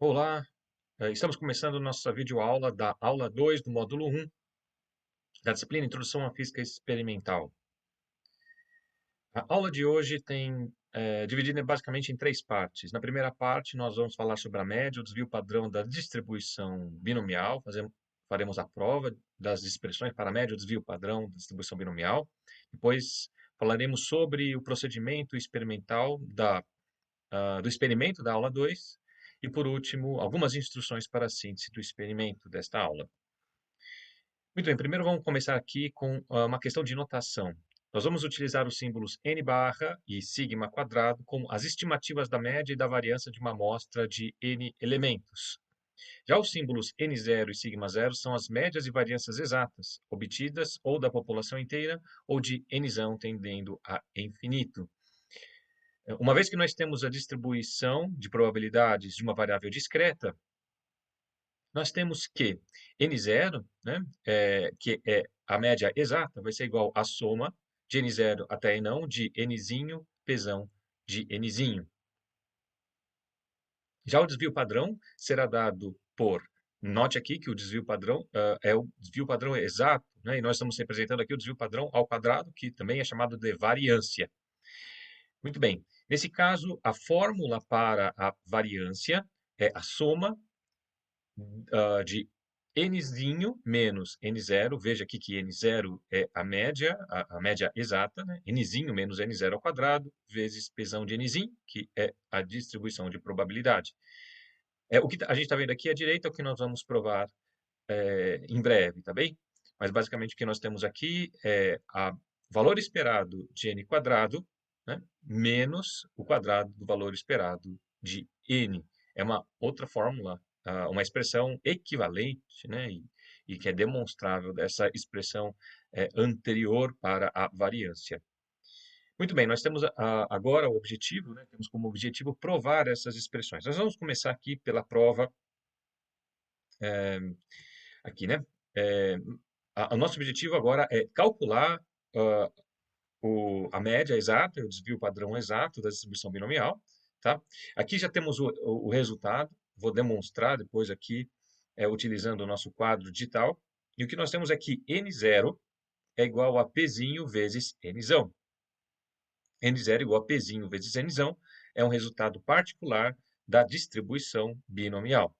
Olá, estamos começando nossa videoaula da aula 2 do módulo 1 da disciplina Introdução à Física Experimental. A aula de hoje tem dividida basicamente em três partes. Na primeira parte, nós vamos falar sobre a média, o desvio padrão da distribuição binomial, faremos a prova das expressões para a média, o desvio padrão da distribuição binomial. Depois falaremos sobre o procedimento experimental do experimento da aula 2. E, por último, algumas instruções para a síntese do experimento desta aula. Muito bem, primeiro vamos começar aqui com uma questão de notação. Nós vamos utilizar os símbolos n barra e sigma quadrado como as estimativas da média e da variância de uma amostra de n elementos. Já os símbolos n0 e sigma zero são as médias e variâncias exatas, obtidas ou da população inteira ou de nzão tendendo a infinito. Uma vez que nós temos a distribuição de probabilidades de uma variável discreta, nós temos que n0, né, que é a média exata, vai ser igual à soma de n0 até não de nzinho pesão de nzinho. Já o desvio padrão será dado por, note aqui que o desvio padrão é o desvio padrão exato, né, e nós estamos representando aqui o desvio padrão ao quadrado, que também é chamado de variância. Muito bem, nesse caso, a fórmula para a variância é a soma de nzinho menos n0, veja aqui que n0 é a média exata, né? Nzinho menos n0 ao quadrado, vezes pesão de nzinho, que é a distribuição de probabilidade. O que a gente está vendo aqui à direita é o que nós vamos provar em breve, tá bem? Mas basicamente o que nós temos aqui é o valor esperado de n quadrado, né, menos o quadrado do valor esperado de n. É uma outra fórmula, uma expressão equivalente, né, e que é demonstrável dessa expressão anterior para a variância. Muito bem, nós temos agora o objetivo, né, temos como objetivo provar essas expressões. Nós vamos começar aqui pela prova, aqui, né? É, o nosso objetivo agora é calcular ah, a média exata, o desvio padrão exato da distribuição binomial, tá? Aqui já temos o resultado, vou demonstrar depois aqui, utilizando o nosso quadro digital, e o que nós temos é que n0 é igual a pzinho vezes nzão. N0 igual a pzinho vezes nzão é um resultado particular da distribuição binomial.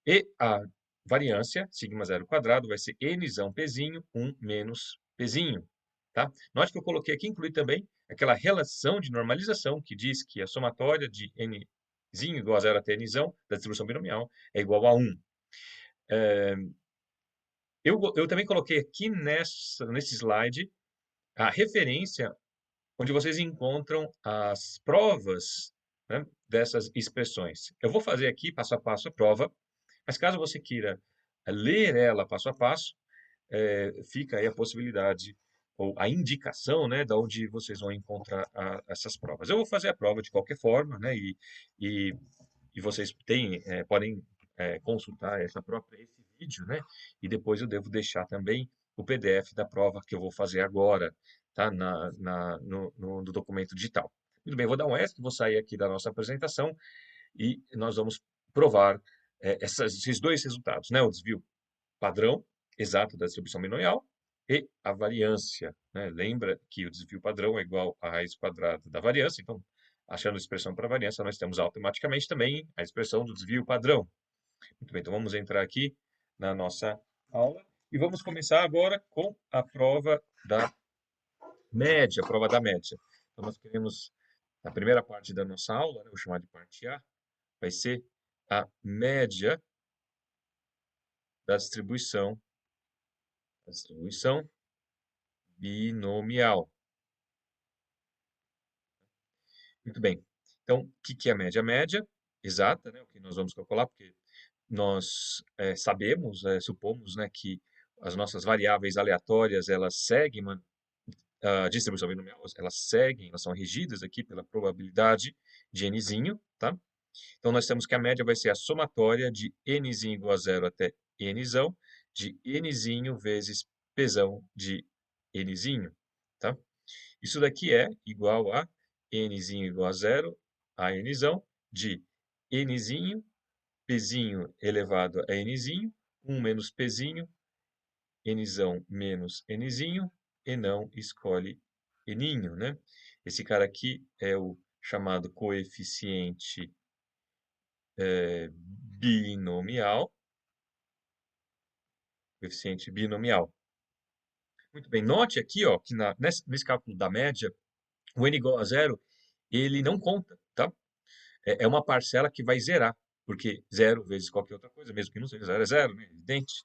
E a variância, sigma zero quadrado, vai ser nzão pzinho, 1 menos pzinho. Tá? Note que eu coloquei aqui, inclui também aquela relação de normalização que diz que a somatória de nzinho igual a zero até nzão da distribuição binomial é igual a 1. Eu também coloquei aqui nesse slide a referência onde vocês encontram as provas, né, dessas expressões. Eu vou fazer aqui, passo a passo, a prova, mas caso você queira ler ela passo a passo, fica aí a possibilidade ou a indicação, né, de onde vocês vão encontrar essas provas. Eu vou fazer a prova de qualquer forma, né, e, e vocês podem consultar esse vídeo, né, e depois eu devo deixar também o PDF da prova que eu vou fazer agora, tá, no documento digital. Muito bem, vou dar um ESC, vou sair aqui da nossa apresentação e nós vamos provar esses dois resultados, né, o desvio padrão exato da distribuição binomial e a variância, né? Lembra que o desvio padrão é igual à raiz quadrada da variância, então, achando a expressão para a variância, nós temos automaticamente também a expressão do desvio padrão. Muito bem, então vamos entrar aqui na nossa aula e vamos começar agora com a prova da média, a prova da média. Então, nós queremos, a primeira parte da nossa aula, né, vou chamar de parte A, vai ser a média da distribuição binomial. Muito bem. Então, o que é a média? A média exata, né, o que nós vamos calcular, porque nós sabemos, supomos, né, que as nossas variáveis aleatórias, elas seguem a distribuição binomial, elas são regidas aqui pela probabilidade de nzinho, tá? Então, nós temos que a média vai ser a somatória de nzinho igual a zero até nzão, de nzinho vezes pzão de nzinho, tá? Isso daqui é igual a nzinho igual a zero a nzão de nzinho Pzinho elevado a nzinho, 1 menos Pzinho, nzão menos nzinho, e não escolhe ninho, né? Esse cara aqui é o chamado coeficiente binomial. Coeficiente binomial. Muito bem, note aqui, ó, que nesse cálculo da média, o n igual a zero, ele não conta, tá? É uma parcela que vai zerar, porque zero vezes qualquer outra coisa, mesmo que não seja zero, é zero, né? Evidente.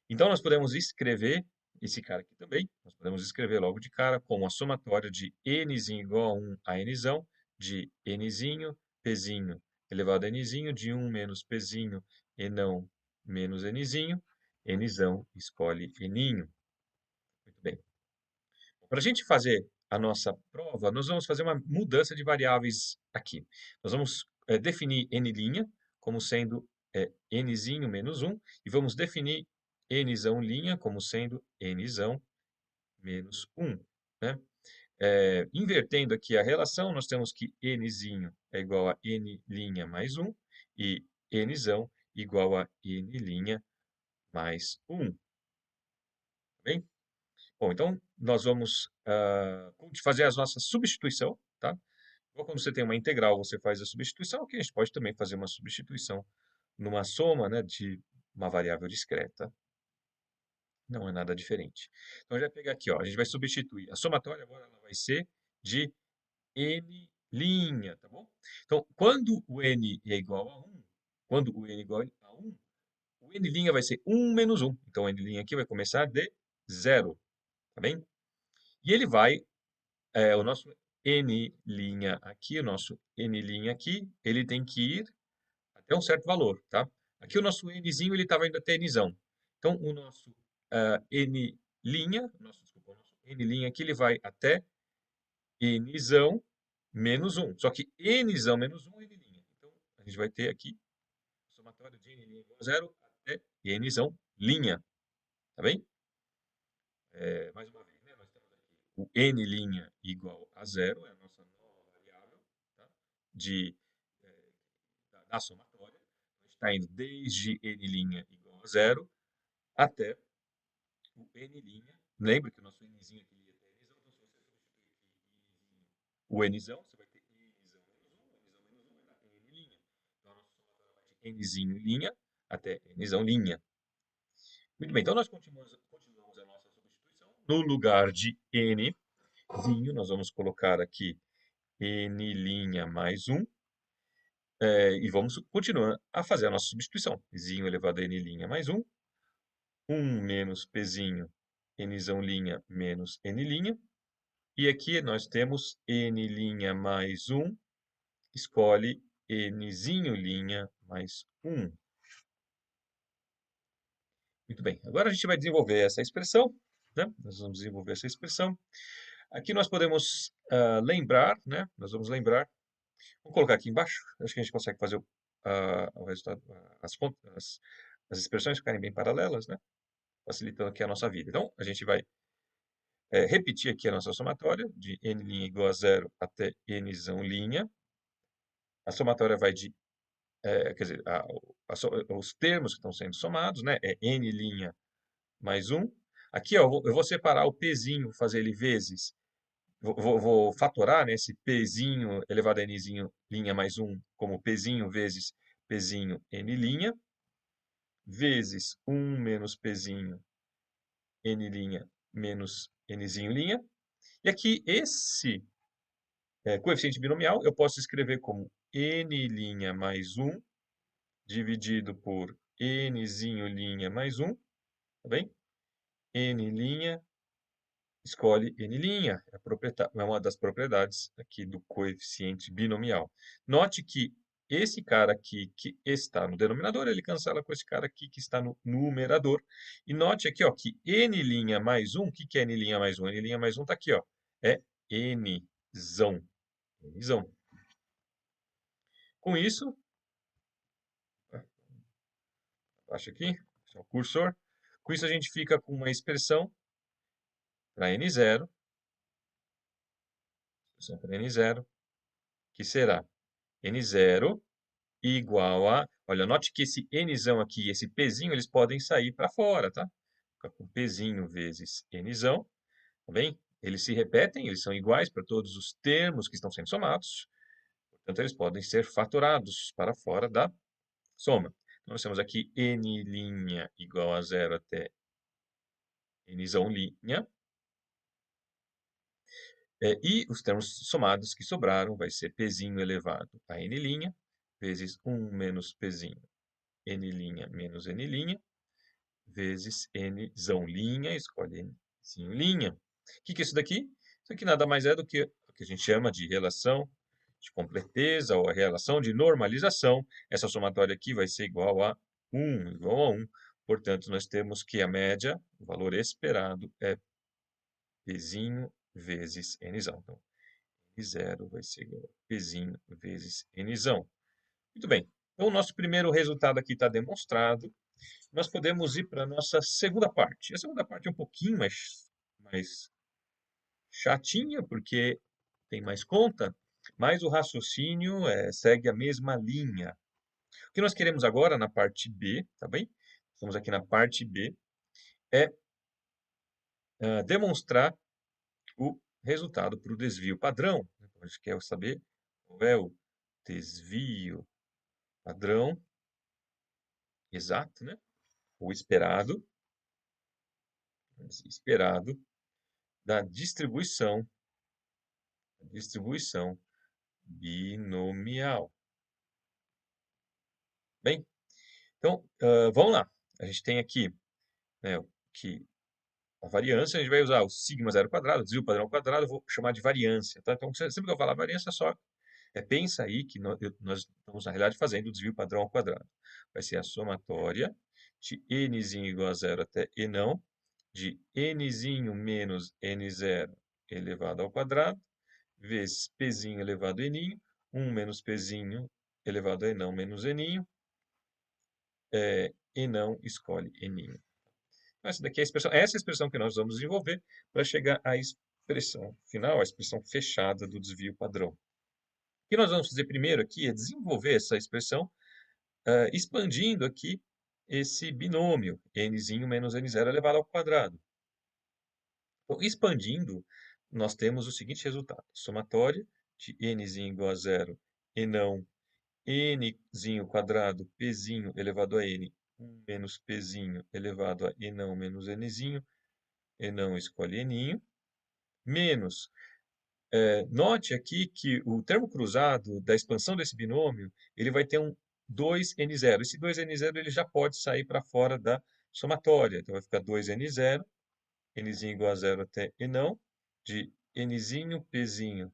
Então, nós podemos escrever esse cara aqui também, nós podemos escrever logo de cara como a somatória de nzinho igual a 1 a nzão, de nzinho, pzinho elevado a nzinho, de 1 menos pzinho, e não menos nzinho, nzão escolhe ninho. Muito bem. Para a gente fazer a nossa prova, nós vamos fazer uma mudança de variáveis aqui. Nós vamos definir n' como sendo nzinho menos 1, e vamos definir nzão' como sendo nzão menos 1. Né? Invertendo aqui a relação, nós temos que nzinho é igual a n' mais 1, e nzão igual a n' mais 1. Tá bem? Bom, então nós vamos fazer a nossa substituição, tá? Ou quando você tem uma integral, você faz a substituição, aqui a gente pode também fazer uma substituição numa soma, né, de uma variável discreta. Não é nada diferente. Então, a gente vai pegar aqui, ó, a gente vai substituir. A somatória agora ela vai ser de n', tá bom? Então, quando o n é igual a 1, quando o n é igual a 1, o n' vai ser 1 menos 1. Então, o n' aqui vai começar de 0, tá bem? E ele vai, o nosso n' aqui, o nosso n' aqui, ele tem que ir até um certo valor, tá? Aqui o nosso nzinho, ele estava indo até nzão. Então, o nosso desculpa, o nosso n' aqui, ele vai até nzão menos 1. Só que nzão menos 1 é n'. Então, a gente vai ter aqui somatória de n' igual a 0 até nzão linha, tá bem? Mais uma vez, né? Nós temos aqui o n' igual a 0, é a nossa nova variável, tá? Da somatória. A gente está indo desde n' igual a 0 até o n'. Lembra que o nosso nzinho aqui ia até nzão, então se você substituir aqui o nzão, você vai ter nzão menos 1 vai dar n'. Então a nossa somatória vai de nzinho linha até nzão linha. Muito bem, então nós continuamos a nossa substituição. No lugar de nzinho, nós vamos colocar aqui n' mais 1. E vamos continuar a fazer a nossa substituição. Zinho elevado a n' mais 1. 1 menos pzinho, nzão linha menos n'. E aqui nós temos n' mais 1, escolhe nzinho linha mais 1. Muito bem, agora a gente vai desenvolver essa expressão, né? Nós vamos desenvolver essa expressão. Aqui nós podemos lembrar, né? Nós vamos lembrar. Vou colocar aqui embaixo, acho que a gente consegue fazer o resultado, as expressões ficarem bem paralelas, né? Facilitando aqui a nossa vida. Então, a gente vai repetir aqui a nossa somatória, de n' igual a 0 até nzão linha. A somatória vai de, quer dizer, os termos que estão sendo somados, né? É n' mais 1. Aqui, ó, eu vou separar o pzinho, fazer ele vezes. Vou fatorar, né, esse pzinho elevado a nzinho linha mais 1 como pzinho vezes pzinho n', vezes 1 menos pzinho n' menos nzinho linha. E aqui, esse coeficiente binomial, eu posso escrever como n' mais 1 dividido por nzinho linha mais 1, tá bem? N' escolhe n', é uma das propriedades aqui do coeficiente binomial. Note que esse cara aqui que está no denominador, ele cancela com esse cara aqui que está no numerador. E note aqui, ó, que n' mais 1, o que é n' mais 1? N' mais 1 está aqui, ó, é nzão. Nzão. Com isso, acho aqui, o cursor. Com isso a gente fica com uma expressão para n0, que será n0 igual a... Olha, note que esse nzão aqui e esse pzinho, eles podem sair para fora, tá? Fica com pzinho vezes nzão, tá bem? Eles se repetem, eles são iguais para todos os termos que estão sendo somados. Portanto, eles podem ser fatorados para fora da soma. Então, nós temos aqui n' igual a 0 até nzão linha. E os termos somados que sobraram vai ser pzinho elevado a n', vezes 1 menos pzinho n' menos n', vezes nzão linha, escolhe nzinho linha. O que é isso daqui? Isso aqui nada mais é do que o que a gente chama de relação de completeza ou a relação de normalização. Essa somatória aqui vai ser igual a 1, igual a 1. Portanto, nós temos que a média, o valor esperado, é pzinho vezes nzão. Então, n0 vai ser igual a pzinho vezes nzão. Muito bem. Então, o nosso primeiro resultado aqui está demonstrado. Nós podemos ir para a nossa segunda parte. A segunda parte é um pouquinho mais chatinha, porque tem mais conta, mas o raciocínio segue a mesma linha. O que nós queremos agora na parte B, tá bem? Estamos aqui na parte B, é demonstrar o resultado para o desvio padrão. Então, a gente quer saber qual é o desvio padrão exato, né? O esperado da distribuição binomial. Bem, então, vamos lá. A gente tem aqui, né, que a variância, a gente vai usar o sigma zero quadrado, desvio padrão ao quadrado, eu vou chamar de variância. Tá? Então, sempre que eu falar variância, só pensa aí que nós estamos, na realidade, fazendo o desvio padrão ao quadrado. Vai ser a somatória de nzinho igual a zero até e não, de nzinho menos n0 elevado ao quadrado, vezes pzinho elevado a eninho, 1 menos pzinho elevado a enão menos eninho, enão escolhe eninho. Essa daqui é a expressão, essa é a expressão que nós vamos desenvolver para chegar à expressão final, à expressão fechada do desvio padrão. O que nós vamos fazer primeiro aqui é desenvolver essa expressão expandindo aqui esse binômio, nzinho menos n0 elevado ao quadrado. Então, expandindo, nós temos o seguinte resultado. Somatória de nzinho igual a zero e não nzinho quadrado, pzinho elevado a n, 1 menos pzinho elevado a enão menos nzinho, enão escolhe eninho, menos, note aqui que o termo cruzado da expansão desse binômio, ele vai ter um 2n0. Esse 2n0 ele já pode sair para fora da somatória, então vai ficar 2n0, nzinho igual a zero até enão, de nzinho, pzinho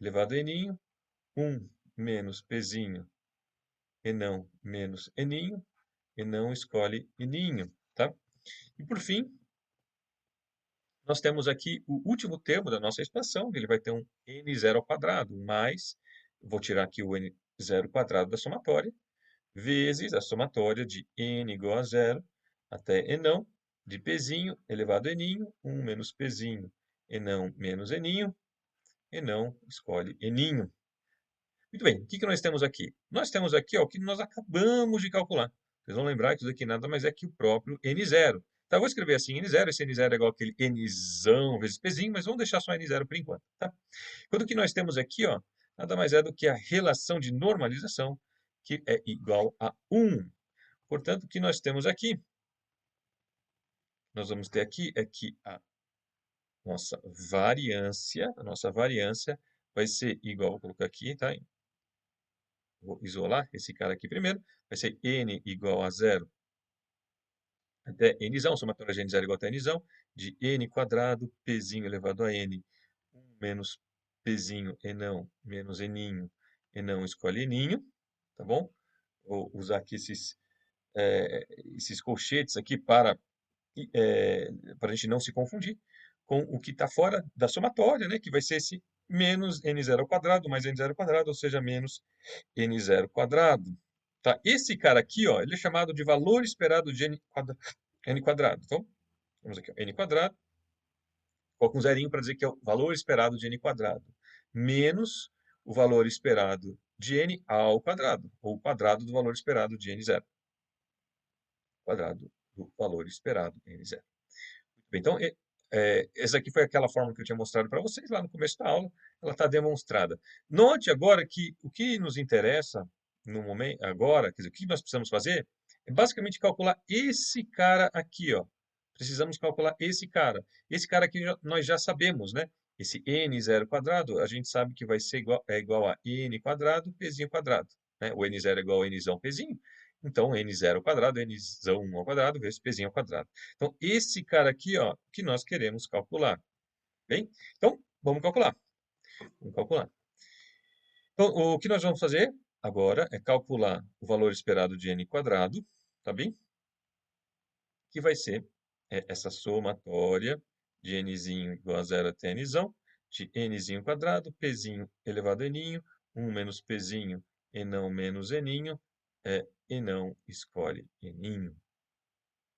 elevado a eninho, 1 menos pzinho, enão menos eninho, enão escolhe eninho, tá? E por fim, nós temos aqui o último termo da nossa expansão, ele vai ter um n0 ao quadrado, mais, vou tirar aqui o n0 quadrado da somatória, vezes a somatória de n igual a zero até enão, de pzinho elevado a eninho, 1 menos pzinho, enão menos eninho, enão escolhe eninho. Muito bem, o que nós temos aqui? Nós temos aqui o que nós acabamos de calcular. Vocês vão lembrar que isso daqui nada mais é que o próprio n0. Tá, eu vou escrever assim, n0, esse n0 é igual aquele nzão vezes pzinho, mas vamos deixar só n0 por enquanto. Tá? Quando o que nós temos aqui, nada mais é do que a relação de normalização, que é igual a 1. Portanto, o que nós temos aqui, nós vamos ter aqui é que a nossa variância vai ser igual, vou colocar aqui, tá? Vou isolar esse cara aqui primeiro, vai ser n igual a zero até nzão, somatória de n0 igual a nzão, de n quadrado, pzinho elevado a n, 1 menos pzinho, enão, menos eninho, enão escolhe eninho, tá bom? Vou usar aqui esses colchetes aqui para a gente não se confundir com o que está fora da somatória, né? Que vai ser esse menos n0 ao quadrado mais n0 ao quadrado, ou seja, menos n0 quadrado. Tá? Esse cara aqui, ele é chamado de valor esperado de n quadrado. Então, vamos aqui, n quadrado, coloca um zerinho para dizer que é o valor esperado de n quadrado, menos o valor esperado de n ao quadrado, ou o quadrado do valor esperado de n0. Quadrado do valor esperado n0. Muito bem, então, essa aqui foi aquela fórmula que eu tinha mostrado para vocês lá no começo da aula, ela está demonstrada. Note agora que o que nos interessa no momento, agora, quer dizer, o que nós precisamos fazer é basicamente calcular esse cara aqui, ó. Precisamos calcular esse cara. Esse cara aqui nós já sabemos, né? Esse n0 quadrado, a gente sabe que vai ser igual a n quadrado, pzinho quadrado. Né? O n0 é igual a nzão pzinho. Então, n0 ao quadrado, nzão ao quadrado, vezes pzinho ao quadrado. Então, esse cara aqui, ó, que nós queremos calcular. Bem? Então, vamos calcular. Vamos calcular. Então, o que nós vamos fazer agora é calcular o valor esperado de n quadrado, tá bem? Que vai ser essa somatória de nzinho igual a zero até nzão, de nzinho quadrado, pzinho elevado a ninho, 1 menos pzinho, enão menos eninho, enão escolhe eninho.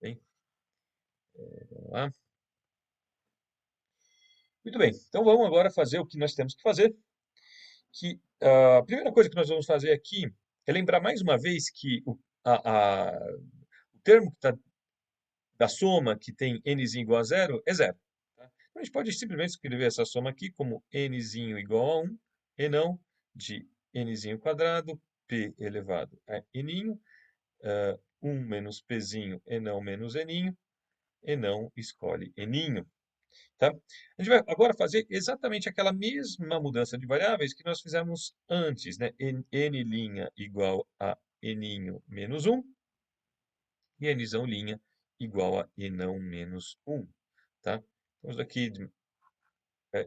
Bem? Vamos lá. Muito bem, então vamos agora fazer o que nós temos que fazer. Que a primeira coisa que nós vamos fazer aqui é lembrar mais uma vez que o termo que da soma que tem nzinho igual a zero é zero. Tá? Então a gente pode simplesmente escrever essa soma aqui como nzinho igual a 1, e não de nzinho quadrado, p elevado a eninho, 1 menos pzinho, e não menos eninho, e não escolhe eninho. Tá? A gente vai agora fazer exatamente aquela mesma mudança de variáveis que nós fizemos antes, né? N' igual a eninho menos 1 e nzão' igual a enão menos 1. Tá? Estamos aqui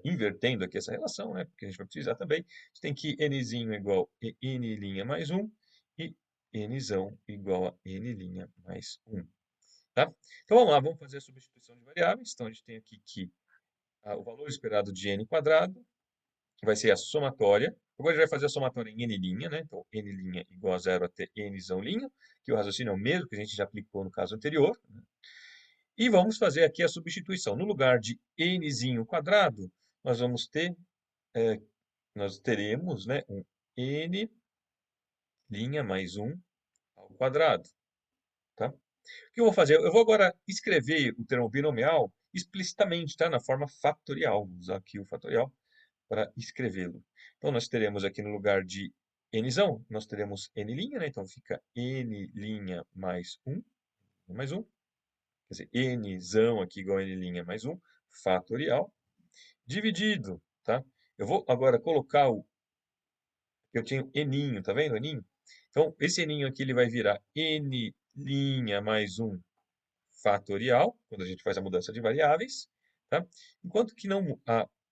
invertendo aqui essa relação, né? Porque a gente vai precisar também. A gente tem que nzinho igual a n' mais 1 e nzão igual a n' mais 1. Tá? Então vamos lá, vamos fazer a substituição de variáveis. Então a gente tem aqui que o valor esperado de n quadrado vai ser a somatória. Agora a gente vai fazer a somatória em n', né? Então, n' igual a zero até nzão', que o raciocínio é o mesmo que a gente já aplicou no caso anterior. Né? E vamos fazer aqui a substituição. No lugar de nzinho quadrado, nós vamos ter, nós teremos, né, um n' mais 1 ao quadrado. Tá? O que eu vou fazer? Eu vou agora escrever o termo binomial explicitamente, tá? Na forma fatorial. Vou usar aqui o fatorial para escrevê-lo. Então, nós teremos aqui no lugar de nzão, nós teremos n', né? Então, fica n' mais 1. Quer dizer, nzão aqui igual a n' mais 1, fatorial, dividido, tá? Eu vou agora colocar eu tenho eninho, tá vendo, eninho? Então, esse eninho aqui, ele vai virar n' mais 1 fatorial, quando a gente faz a mudança de variáveis, tá? Enquanto que não,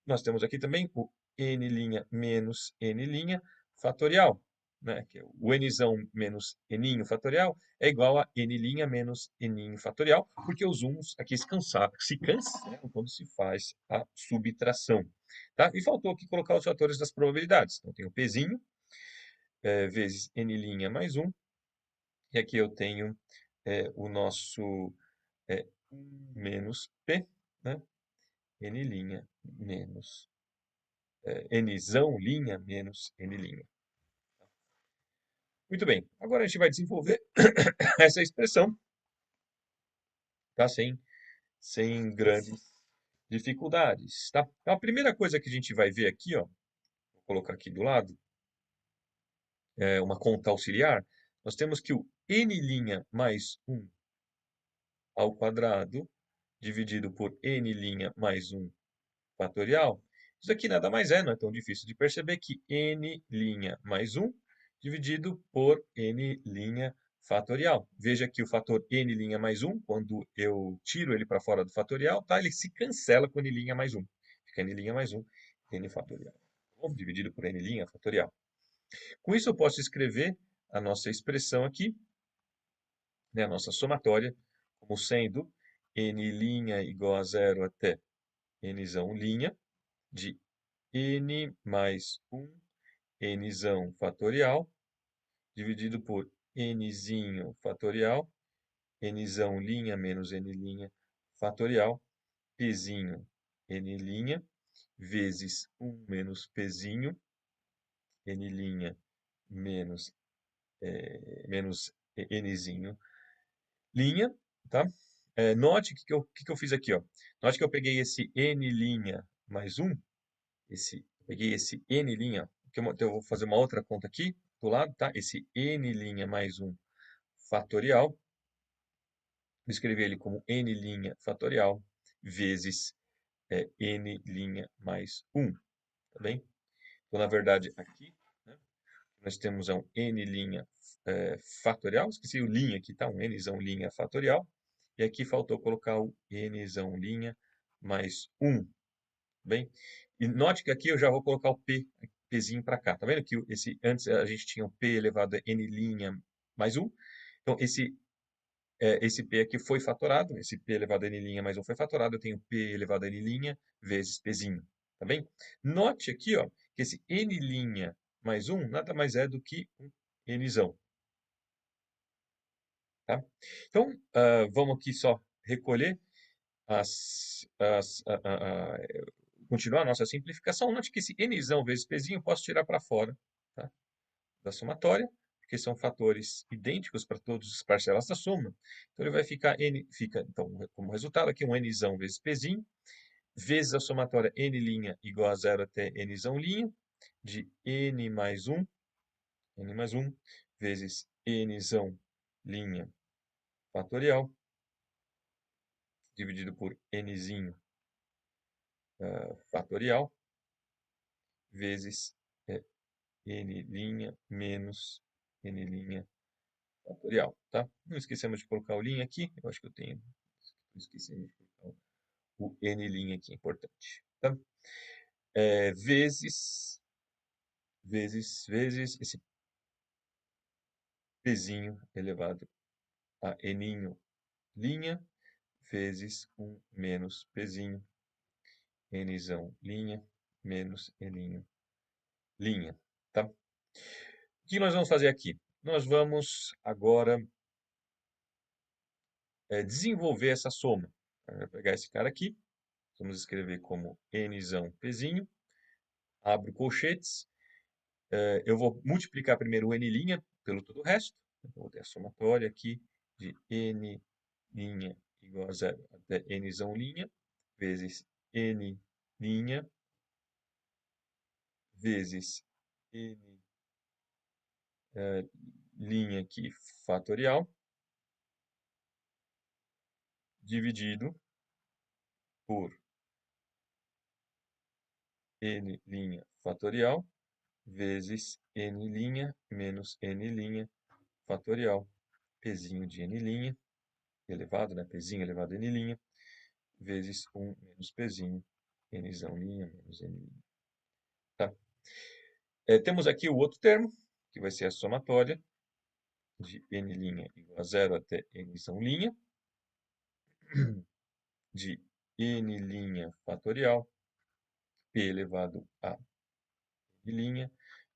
nós temos aqui também o n' menos n' fatorial, né? Que é o nzão menos eninho fatorial é igual a n' menos eninho fatorial, porque os uns aqui se cancelam quando se faz a subtração. Tá? E faltou aqui colocar os fatores das probabilidades. Então, tem o pzinho, vezes n' mais 1, e aqui eu tenho o nosso 1 menos P, né? N' menos Nzão' menos N'. Muito bem, agora a gente vai desenvolver essa expressão, tá? Sem grandes dificuldades, tá? Então, a primeira coisa que a gente vai ver aqui, ó, vou colocar aqui do lado, é uma conta auxiliar, nós temos que o N' mais 1 ao quadrado dividido por N' mais 1 fatorial, isso aqui nada mais é, não é tão difícil de perceber que n' mais 1 dividido por n' fatorial. Veja que o fator n' mais 1, quando eu tiro ele para fora do fatorial, tá? Ele se cancela com n' mais 1. Fica n' mais 1, n fatorial. Dividido por n' fatorial. Com isso eu posso escrever a nossa expressão aqui, né, a nossa somatória, como sendo n' igual a zero até nzão' de n mais 1 nzão fatorial, dividido por nzinho fatorial, nzão' menos n' fatorial, pzinho n', vezes 1 menos pzinho, n' menos, menos nzinho linha, tá? Note que eu fiz aqui, ó. Note que eu peguei esse n' mais 1, peguei esse n', então eu vou fazer uma outra conta aqui do lado, tá? Esse n' mais 1 fatorial, vou escrever ele como n' fatorial vezes n' mais 1, tá bem? Então, na verdade, aqui, né, nós temos um n' fatorial, esqueci o linha aqui, tá? Um nzão linha fatorial, e aqui faltou colocar o nzão linha mais 1, bem? E note que aqui eu já vou colocar o pzinho para cá, tá vendo que antes a gente tinha o p elevado a n' mais 1, então esse p aqui foi fatorado, esse p elevado a n' mais 1 foi fatorado, eu tenho p elevado a n' vezes pzinho, tá bem? Note aqui, ó, que esse n' mais 1 nada mais é do que um nzão, tá? Então, vamos aqui só recolher continuar a nossa simplificação. Note que esse nzão vezes pzinho eu posso tirar para fora, tá, da somatória, porque são fatores idênticos para todas as parcelas da soma. Então, ele vai ficar, então, como resultado aqui, um nzão vezes pzinho, vezes a somatória n' igual a 0 até nzão', de n mais 1, vezes nzão' fatorial, dividido por nzinho fatorial, vezes n' menos n' fatorial, tá? Não esquecemos de colocar o linha aqui, eu acho que eu tenho, esqueci de colocar o n' aqui, importante, tá? Vezes esse pzinho elevado a n' linha, vezes 1 menos pzinho, nzão linha, menos n' linha, tá? O que nós vamos fazer aqui? Nós vamos agora desenvolver essa soma. Vou pegar esse cara aqui, vamos escrever como nzão pzinho, abro colchetes, eu vou multiplicar primeiro o n' pelo todo o resto, então vou ter a somatória aqui de n' igual a 0 até nzão linha, vezes n' vezes n linha aqui fatorial, dividido por n' fatorial, vezes n' menos n' fatorial, pzinho de n' elevado, né? Pzinho elevado a n', vezes 1 menos pzinho, nzão linha menos n'. Tá? Temos aqui o outro termo, que vai ser a somatória de n' igual a 0 até nzão linha, de n' fatorial, p elevado a n',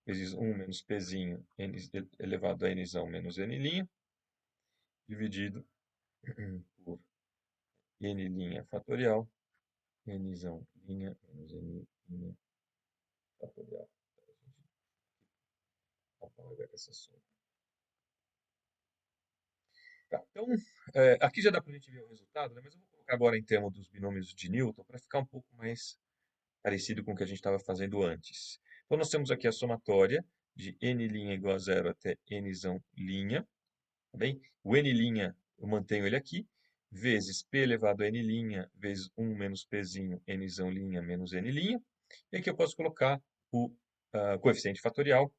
vezes 1 menos pzinho elevado a nzão menos n', dividido por n' fatorial, nzão linha menos n' fatorial. Apagar essa soma. Tá, então, aqui já dá para a gente ver o resultado, né? Mas eu vou colocar agora em termos dos binômios de Newton para ficar um pouco mais parecido com o que a gente estava fazendo antes. Então, nós temos aqui a somatória de n' igual a 0 até nzão linha, tá bem? O n' eu mantenho ele aqui, vezes p elevado a n', vezes 1 menos pzinho nzão linha menos n'. E aqui eu posso colocar o coeficiente fatorial,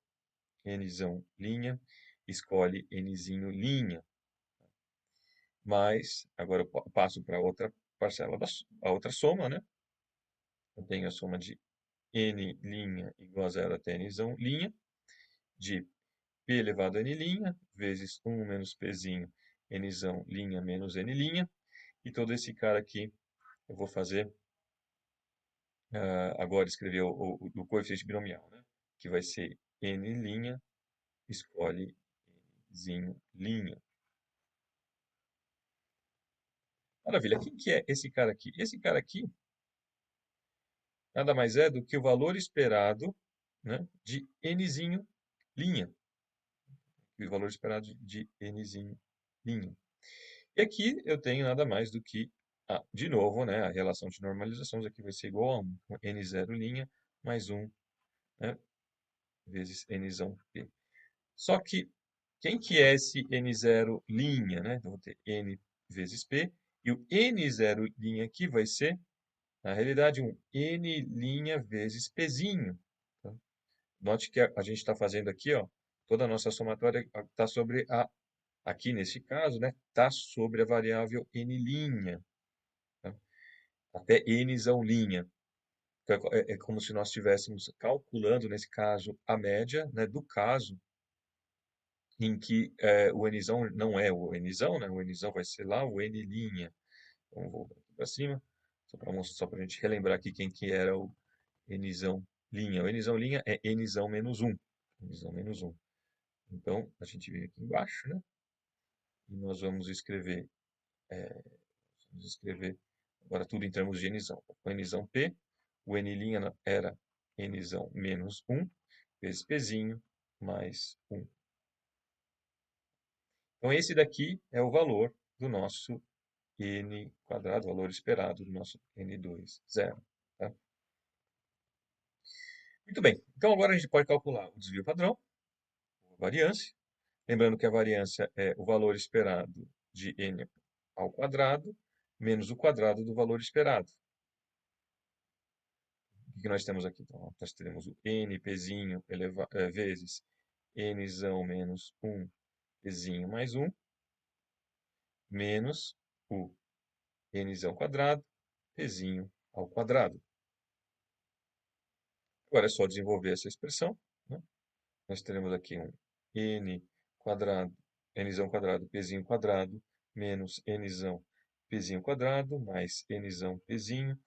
nzão linha, escolhe nzinho linha. Mas, agora eu passo para outra parcela, a outra soma, né? Eu tenho a soma de n' igual a 0 até nzão linha, de p elevado a n', vezes 1 menos pzinho nzão linha menos n'. E todo esse cara aqui, eu vou fazer, agora escrever o coeficiente binomial, né? Que vai ser n', escolhe nzinho linha. Maravilha. Quem que é esse cara aqui? Esse cara aqui nada mais é do que o valor esperado, né, de nzinho linha. e o valor esperado de nzinho linha. E aqui eu tenho nada mais do que, de novo, né, a relação de normalização, isso aqui vai ser igual a 1, n0 linha mais 1, né, vezes nzão p. Só que, quem que é esse n0 linha, né? Então, vou ter n vezes p, e o n0 linha aqui vai ser, na realidade, um n linha vezes pzinho. Tá? Note que a gente está fazendo aqui, ó, toda a nossa somatória está sobre aqui nesse caso, né, está sobre a variável n', tá? Até nzão linha. Então, é como se nós estivéssemos calculando, nesse caso, a média, né, do caso em que o nzão não é o nzão, né, o nzão vai ser lá o n'. Então, vou para cima, só para a gente relembrar aqui quem que era o nzão linha. O nzão linha é nzão menos 1. Nzão menos 1. Então, a gente vem aqui embaixo, né? E nós vamos escrever agora tudo em termos de nzão. O nzão p, o n' era nzão menos 1, vezes pzinho, mais 1. Então, esse daqui é o valor do nosso n quadrado, o valor esperado do nosso n2, 0. Tá? Muito bem. Então, agora a gente pode calcular o desvio padrão, a variância. Lembrando que a variância é o valor esperado de n ao quadrado menos o quadrado do valor esperado. O que nós temos aqui? Então, nós teremos o npzinho vezes nzão menos 1 pzinho mais 1 menos o nzão quadrado pzinho ao quadrado. Agora é só desenvolver essa expressão, né? Nós teremos aqui um n quadrado, nzão quadrado, pzinho quadrado, menos nzão pzinho quadrado, mais nzão pzinho.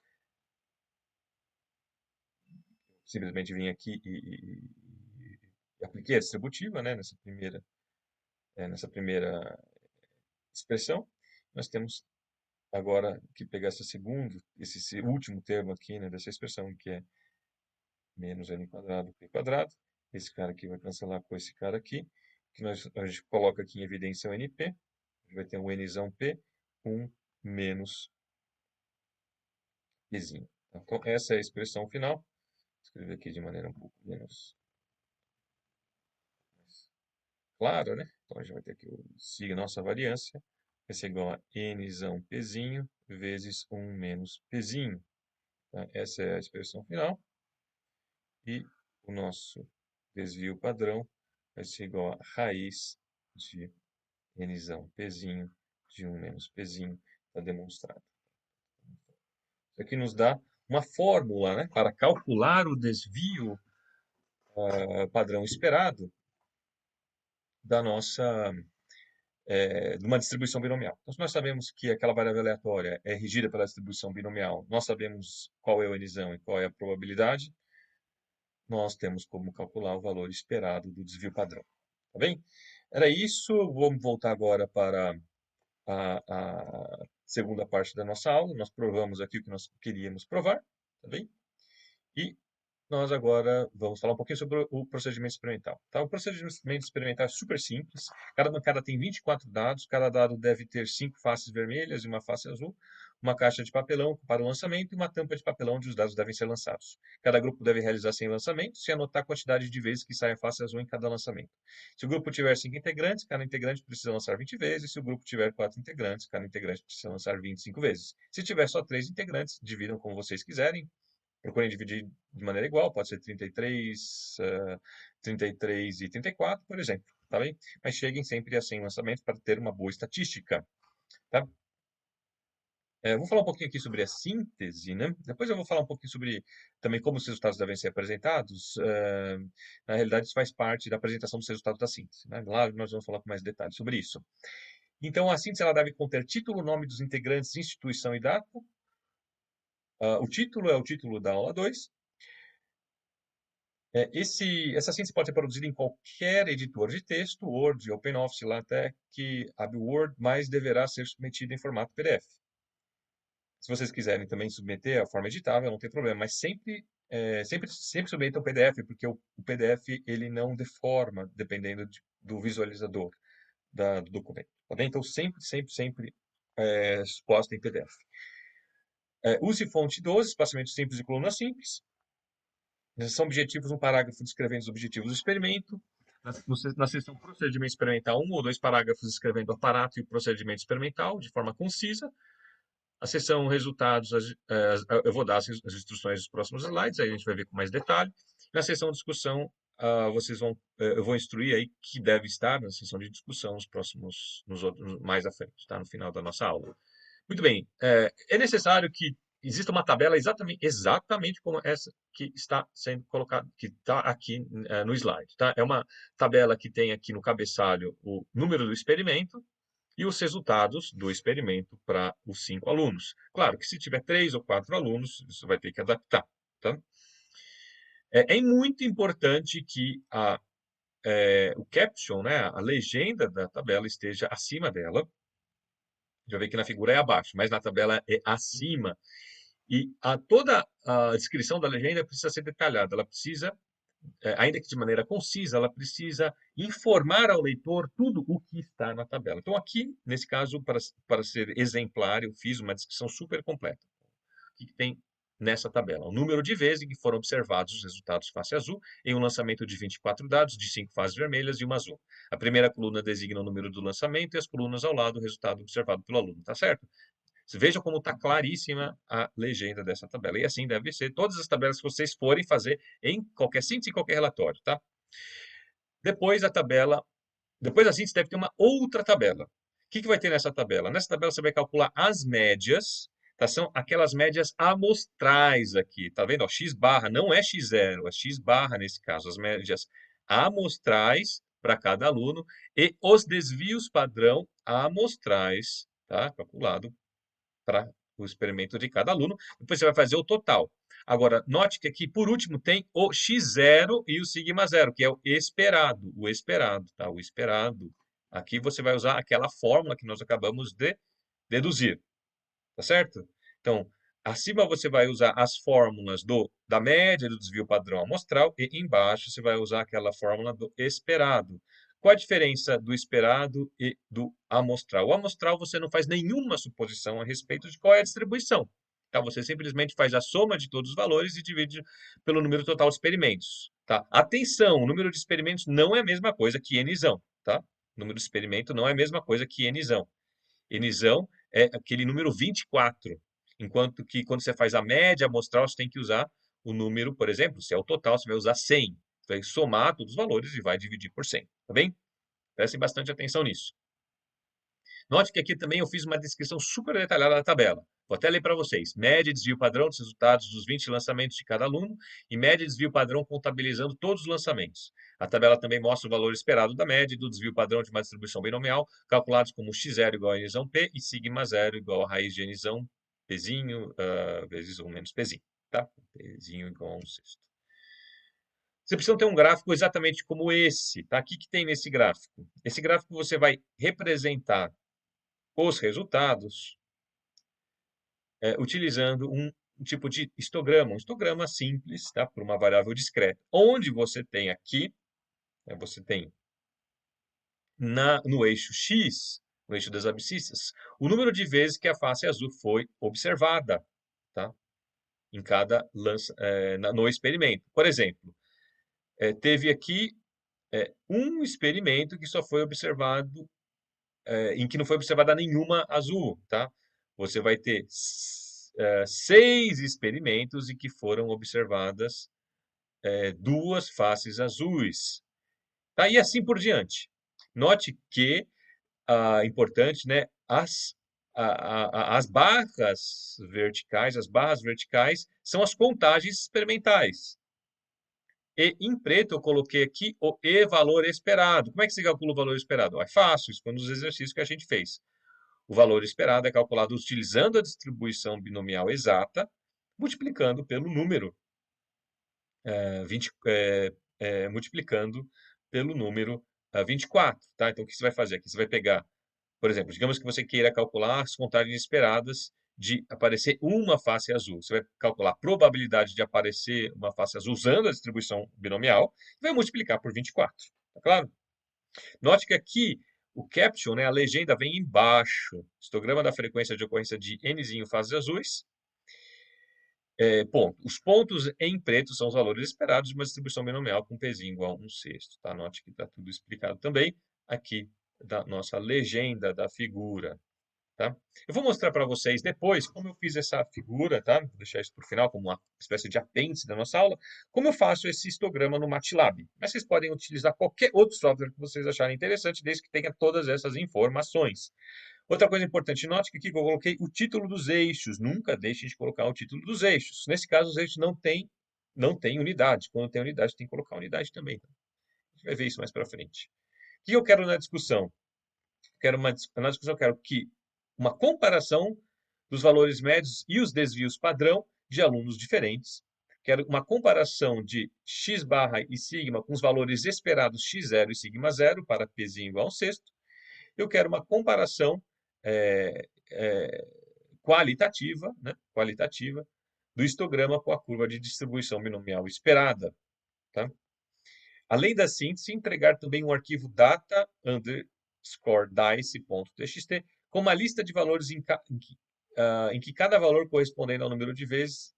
Simplesmente vim aqui e apliquei a distributiva, né, nessa primeira expressão. Nós temos agora que pegar esse último termo aqui, né, dessa expressão, que é menos n quadrado p quadrado. Esse cara aqui vai cancelar com esse cara aqui, que a gente coloca aqui em evidência o np. A gente vai ter um nzão p, 1 menos pzinho. Então, essa é a expressão final. Vou escrever aqui de maneira um pouco menos clara, né? Então, a gente vai ter que seguir nossa variância. Vai ser igual a nzão pzinho vezes 1 menos pzinho. Tá? Essa é a expressão final. E o nosso desvio padrão vai ser igual a raiz de nzão pzinho de 1 menos pzinho, está demonstrado. Isso aqui nos dá uma fórmula, né, para calcular o desvio padrão esperado da nossa de uma distribuição binomial. Então, se nós sabemos que aquela variável aleatória é regida pela distribuição binomial, nós sabemos qual é o nzão e qual é a probabilidade, nós temos como calcular o valor esperado do desvio padrão. Tá bem? Era isso. Vamos voltar agora para a segunda parte da nossa aula. Nós provamos aqui o que nós queríamos provar. Tá bem? E nós agora vamos falar um pouquinho sobre o procedimento experimental. Tá? O procedimento experimental é super simples. Cada bancada tem 24 dados. Cada dado deve ter 5 faces vermelhas e uma face azul, uma caixa de papelão para o lançamento e uma tampa de papelão onde os dados devem ser lançados. Cada grupo deve realizar 100 lançamentos e anotar a quantidade de vezes que sai a face azul em cada lançamento. Se o grupo tiver 5 integrantes, cada integrante precisa lançar 20 vezes. Se o grupo tiver 4 integrantes, cada integrante precisa lançar 25 vezes. Se tiver só 3 integrantes, dividam como vocês quiserem. Procurem dividir de maneira igual, pode ser 33, 33 e 34, por exemplo, tá bem? Mas cheguem sempre a 100 lançamentos para ter uma boa estatística, tá? Vou falar um pouquinho aqui sobre a síntese, né? Depois eu vou falar um pouquinho sobre também como os resultados devem ser apresentados. Na realidade, isso faz parte da apresentação dos resultados da síntese, né? Lá nós vamos falar com mais detalhes sobre isso. Então, a síntese ela deve conter título, nome dos integrantes, instituição e data. O título é o título da aula 2. Essa síntese pode ser produzida em qualquer editor de texto, Word, OpenOffice, LaTeX, AbiWord, mas deverá ser submetida em formato PDF. Se vocês quiserem também submeter a forma editável, não tem problema, mas sempre submetam PDF, porque o PDF ele não deforma, dependendo de do visualizador do documento. Tá bem? Então, sempre exposta em PDF. Use fonte 12, espaçamento simples e coluna simples. São objetivos, um parágrafo descrevendo os objetivos do experimento. Na seção procedimento experimental, 1 ou 2 parágrafos descrevendo o aparato e o procedimento experimental de forma concisa. A seção resultados, eu vou dar as instruções dos próximos slides, aí a gente vai ver com mais detalhe. Na seção discussão, eu vou instruir aí que deve estar na seção de discussão nos outros, mais à frente, tá? No final da nossa aula. Muito bem, é necessário que exista uma tabela exatamente como essa que está sendo colocada, que está aqui no slide, tá? É uma tabela que tem aqui no cabeçalho o número do experimento e os resultados do experimento para os 5 alunos. Claro que se tiver 3 ou 4 alunos, isso vai ter que adaptar, tá? É muito importante que o caption, né, a legenda da tabela esteja acima dela. Já vê que na figura é abaixo, mas na tabela é acima. E toda a descrição da legenda precisa ser detalhada, ela precisa, ainda que de maneira concisa, ela precisa informar ao leitor tudo o que está na tabela. Então, aqui, nesse caso, para ser exemplar, eu fiz uma descrição super completa. O que tem nessa tabela? O número de vezes em que foram observados os resultados face azul em um lançamento de 24 dados, de 5 faces vermelhas e uma azul. A primeira coluna designa o número do lançamento e as colunas ao lado o resultado observado pelo aluno, tá certo? Veja como está claríssima a legenda dessa tabela. E assim deve ser todas as tabelas que vocês forem fazer em qualquer síntese, em qualquer relatório, tá? Depois da síntese deve ter uma outra tabela. O que vai ter nessa tabela? Nessa tabela você vai calcular as médias, tá? São aquelas médias amostrais aqui, tá vendo? Ó, x barra não é x0, é x barra nesse caso, as médias amostrais para cada aluno e os desvios padrão amostrais, tá? Calculado para o experimento de cada aluno. Depois você vai fazer o total. Agora, note que aqui, por último, tem o x0 e o sigma 0, que é o esperado. O esperado, tá? O esperado. Aqui você vai usar aquela fórmula que nós acabamos de deduzir, tá certo? Então, acima você vai usar as fórmulas da média do desvio padrão amostral e embaixo você vai usar aquela fórmula do esperado. Qual a diferença do esperado e do amostral? O amostral você não faz nenhuma suposição a respeito de qual é a distribuição. Tá? Você simplesmente faz a soma de todos os valores e divide pelo número total de experimentos. Tá? Atenção, o número de experimentos não é a mesma coisa que Nzão. Tá? O número de experimento não é a mesma coisa que Nzão. Nzão é aquele número 24. Enquanto que quando você faz a média amostral, você tem que usar o número, por exemplo, se é o total, você vai usar 100. Você vai somar todos os valores e vai dividir por 100, tá bem? Prestem bastante atenção nisso. Note que aqui também eu fiz uma descrição super detalhada da tabela. Vou até ler para vocês. Média desvio padrão dos resultados dos 20 lançamentos de cada aluno e média desvio padrão contabilizando todos os lançamentos. A tabela também mostra o valor esperado da média e do desvio padrão de uma distribuição binomial, calculados como x0 igual a nzão p e sigma 0 igual a raiz de nzão pzinho vezes 1 menos pzinho. Tá? Pzinho igual a 1/6. Você precisa ter um gráfico exatamente como esse. Tá? O que tem nesse gráfico? Esse gráfico você vai representar os resultados utilizando um tipo de histograma, um histograma simples, tá? Por uma variável discreta, onde você tem aqui, você tem no eixo X, no eixo das abscissas, o número de vezes que a face azul foi observada, tá? Em cada no experimento. Por exemplo, teve aqui um experimento que só foi observado, em que não foi observada nenhuma azul, tá? Você vai ter 6 experimentos em que foram observadas 2 faces azuis. Tá? E assim por diante. Note que, importante, né, as barras verticais são as contagens experimentais. E em preto eu coloquei aqui o E-valor esperado. Como é que se calcula o valor esperado? É fácil, isso foi um dos exercícios que a gente fez. O valor esperado é calculado utilizando a distribuição binomial exata, multiplicando pelo número, multiplicando pelo número 24. Tá? Então, o que você vai fazer aqui? Você vai pegar, por exemplo, digamos que você queira calcular as contagens esperadas de aparecer uma face azul. Você vai calcular a probabilidade de aparecer uma face azul usando a distribuição binomial e vai multiplicar por 24. Tá claro? Note que aqui o caption, né, a legenda vem embaixo. Histograma da frequência de ocorrência de Nzinho fases azuis. Ponto. Os pontos em preto são os valores esperados de uma distribuição binomial com Pzinho igual a 1/6. Tá? Note que está tudo explicado também aqui da nossa legenda da figura. Tá? Eu vou mostrar para vocês depois como eu fiz essa figura, tá? Vou deixar isso para o final como uma espécie de apêndice da nossa aula, como eu faço esse histograma no MATLAB. Mas vocês podem utilizar qualquer outro software que vocês acharem interessante, desde que tenha todas essas informações. Outra coisa importante, note que aqui eu coloquei o título dos eixos. Nunca deixe de colocar o título dos eixos. Nesse caso, os eixos não têm unidade. Quando tem unidade, tem que colocar unidade também. Tá? A gente vai ver isso mais para frente. O que eu quero na discussão? Na discussão eu quero que uma comparação dos valores médios e os desvios padrão de alunos diferentes. Quero uma comparação de x barra e sigma com os valores esperados x0 e sigma 0 para pzinho igual a 1/6. Eu quero uma comparação é, é, qualitativa, né, qualitativa do histograma com a curva de distribuição binomial esperada. Tá? Além da síntese, entregar também um arquivo data underscore dice.txt com uma lista de valores em que cada valor correspondendo ao número de vezes.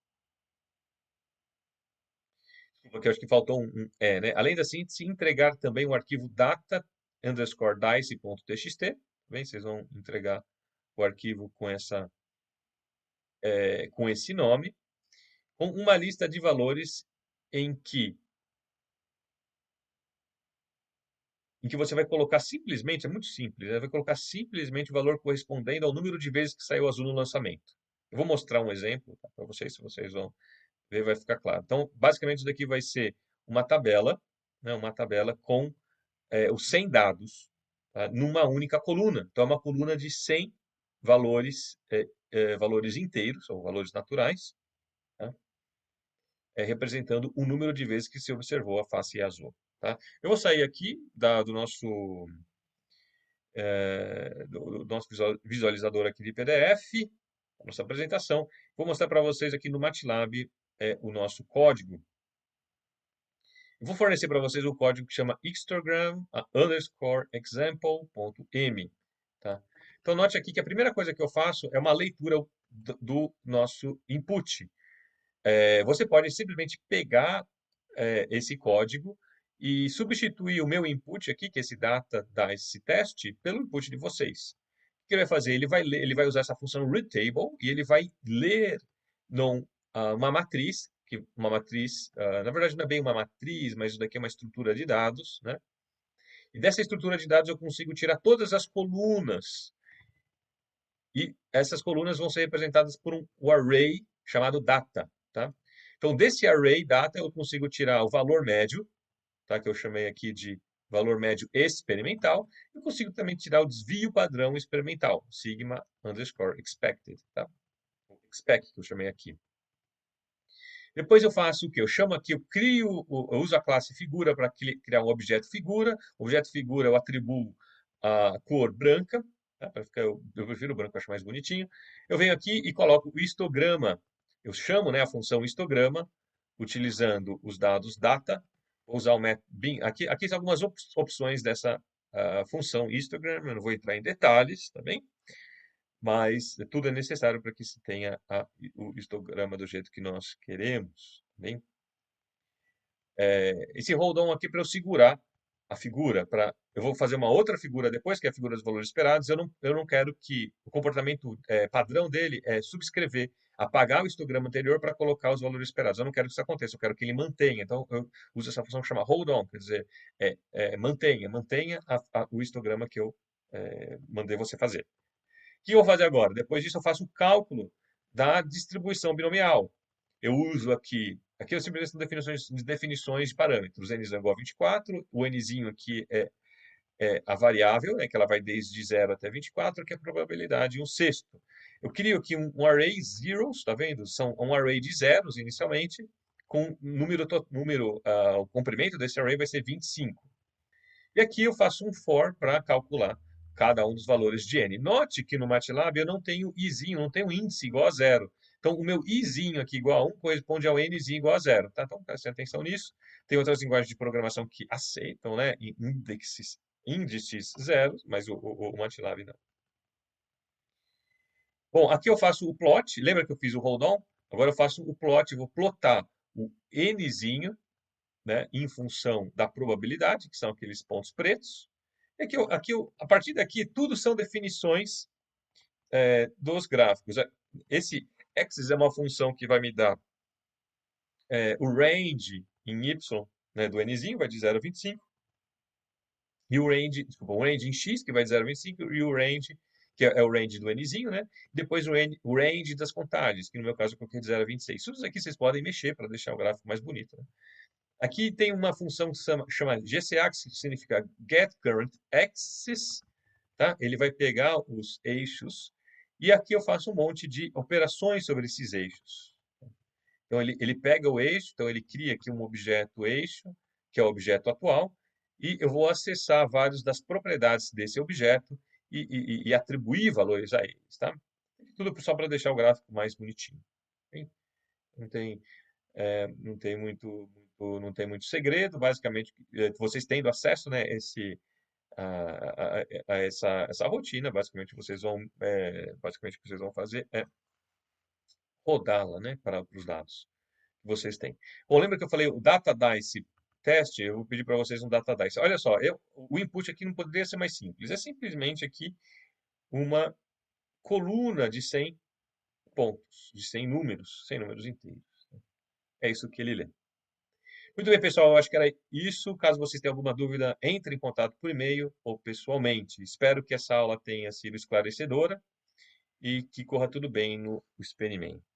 Porque eu acho que faltou né? Além da síntese, entregar também um arquivo data underscore dice.txt. Bem, vocês vão entregar o arquivo com esse nome, com uma lista de valores em que você vai colocar simplesmente, é muito simples, vai colocar simplesmente o valor correspondendo ao número de vezes que saiu azul no lançamento. Eu vou mostrar um exemplo tá, para vocês, se vocês vão ver, vai ficar claro. Então, basicamente, isso daqui vai ser uma tabela, né, com os 100 dados tá, numa única coluna. Então, é uma coluna de 100 valores, valores inteiros, ou valores naturais, tá, representando o número de vezes que se observou a face azul. Tá? Eu vou sair aqui do nosso visualizador aqui de PDF, nossa apresentação. Vou mostrar para vocês aqui no MATLAB o nosso código. Eu vou fornecer para vocês o código que chama histogram underscore example.m. Tá? Então, note aqui que a primeira coisa que eu faço é uma leitura do nosso input. Você pode simplesmente pegar esse código e substituir o meu input aqui, que é esse data da esse teste, pelo input de vocês. O que ele vai fazer? Ele vai usar essa função readTable e ele vai ler uma matriz, na verdade não é bem uma matriz, mas isso daqui é uma estrutura de dados, né? E dessa estrutura de dados eu consigo tirar todas as colunas. E essas colunas vão ser representadas por um array chamado data, tá? Então, desse array data, eu consigo tirar o valor médio, tá? Que eu chamei aqui de valor médio experimental. Eu consigo também tirar o desvio padrão experimental, sigma underscore expected, tá? Expect, que eu chamei aqui. Depois eu faço o quê? Eu chamo aqui, eu uso a classe figura para criar um objeto figura. O objeto figura eu atribuo a cor branca, tá? Eu prefiro o branco, acho mais bonitinho. Eu venho aqui e coloco o histograma. Eu chamo, né, a função histograma, utilizando os dados data. Vou usar o método bin. Aqui são algumas opções dessa função histogram. Eu não vou entrar em detalhes, tá bem? Mas tudo é necessário para que se tenha o histograma do jeito que nós queremos. Bem? Esse hold on aqui para eu segurar a figura, eu vou fazer uma outra figura depois, que é a figura dos valores esperados. Eu não quero que o comportamento padrão dele é subscrever, apagar o histograma anterior para colocar os valores esperados. Eu não quero que isso aconteça, eu quero que ele mantenha. Então, eu uso essa função que chama hold on, quer dizer, mantenha o histograma que eu mandei você fazer. O que eu vou fazer agora? Depois disso, eu faço o cálculo da distribuição binomial. Eu uso aqui eu simplesmente definições de parâmetros. N igual a 24, o Nzinho aqui é a variável, né, que ela vai desde 0 até 24, que é a probabilidade de 1/6. Eu crio aqui um array zeros, tá vendo? São um array de zeros inicialmente, com o comprimento desse array vai ser 25. E aqui eu faço um for para calcular cada um dos valores de n. Note que no MATLAB eu não tenho izinho, não tenho índice igual a 0. Então, o meu izinho aqui igual a 1 corresponde ao nzinho igual a 0. Tá? Então, preste atenção nisso. Tem outras linguagens de programação que aceitam, né? Indexes índices zeros, mas o MATLAB não. Bom, aqui eu faço o plot, lembra que eu fiz o hold on? Agora eu faço o plot, vou plotar o nzinho, né, em função da probabilidade, que são aqueles pontos pretos. E a partir daqui, tudo são definições dos gráficos. Esse axis é uma função que vai me dar o range em y, né, do nzinho, vai de 0 a 25. E o range, desculpa, o range em x, que vai de 0 a 25, e o range, que é o range do nzinho, né? Depois o range das contagens, que no meu caso eu coloquei de 0 a 26. Tudo isso aqui vocês podem mexer para deixar o gráfico mais bonito, né? Aqui tem uma função que chama GCAxis, que significa Get Current Axis, tá? Ele vai pegar os eixos, e aqui eu faço um monte de operações sobre esses eixos. Então, ele pega o eixo, então ele cria aqui um objeto eixo, que é o objeto atual, e eu vou acessar várias das propriedades desse objeto e atribuir valores a eles, tá? Tudo só para deixar o gráfico mais bonitinho. Ok? Não tem, não tem muito segredo, basicamente, vocês tendo acesso, né, a essa rotina, basicamente o que vocês vão fazer é rodá-la, né, para os dados que vocês têm. Bom, lembra que eu falei o Data Dice teste? Eu vou pedir para vocês um Data Dice. Olha só, o input aqui não poderia ser mais simples. É simplesmente aqui uma coluna de 100 pontos, de 100 números inteiros. É isso que ele lê. Muito bem, pessoal, eu acho que era isso. Caso vocês tenham alguma dúvida, entre em contato por e-mail ou pessoalmente. Espero que essa aula tenha sido esclarecedora e que corra tudo bem no experimento.